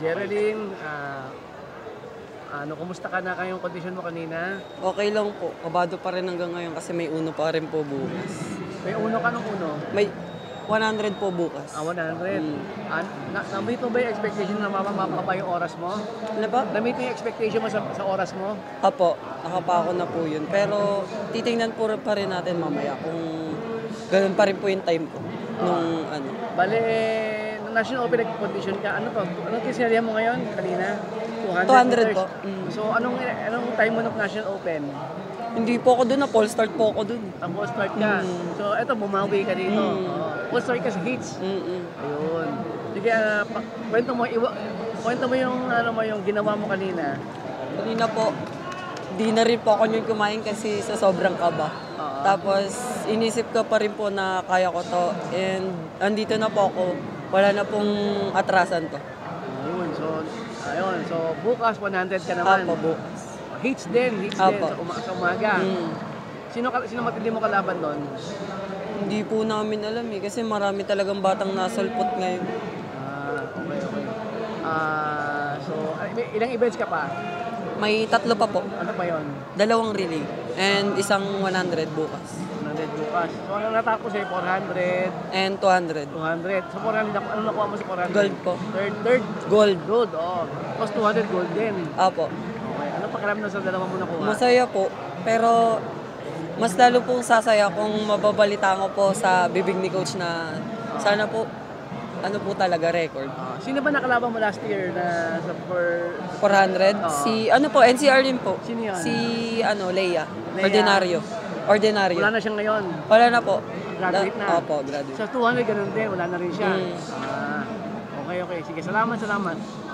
Geraldine, kumusta ka na kayong kondisyon mo kanina? Okay lang po. Kabado pa rin hanggang ngayon kasi may uno pa rin po bukas. May uno ka nung uno? May 100 po bukas. 100. Na-meet mo ba yung expectation na mapapa yung oras mo? Ano ba? Na-meet mo yung expectation mo sa oras mo? Apo, nakapako na po yun. Pero titingnan po pa rin natin mamaya kung ganun pa rin po yung time ko. Nung ano. Bale, nung National Open nag-condition ka, anong kinsinarihan mo ngayon kanina? 200 200 po. So, anong time mo ng National Open? Hindi po ako dun, na fall start po ako dun. Ang full start ka. So, eto, bumawi ka dito. Full start ka sa heats. Ayun. Sige, kwento mo yung ginawa mo kanina. Kanina po, di na rin po ako yun kumain kasi sa sobrang kaba. Tapos, inisip ko pa rin po na kaya ko to. And, andito na po ako. Wala na pong atrasan to. Ayun. So, bukas 100 ka naman. Apo, bukas. Hits din sa umaga. Sino matindi mo kalaban doon? Hindi po namin alam eh, kasi marami talagang batang nasalpot ngayon. Okay. So, ilang events ka pa? May 3 pa po. Ano pa yon? 2 relay. And isang 100 bukas. 100 bukas. So, ano natapos eh? 400? And 200. 200. So, 400, ano nakuha mo sa 400? Gold po. Third? Gold. Gold, oo. Tapos 200 gold din. Apo. Okay. Ano pakiramdam sa dalawa mo nakuha? Masaya po. Pero mas lalo pong sasaya kung mababalita ko po sa bibig ni coach na sana po ano po talaga record. Sino ba nakalaban mo last year na sa 400? Si ano po, NCR din po. Sino yan? Si Leia. Ordinario. Wala na siya ngayon. Wala na po. Graduate na. Opo, graduate. Sa 200 ganun din, wala na rin siya. Okay. Sige, salamat.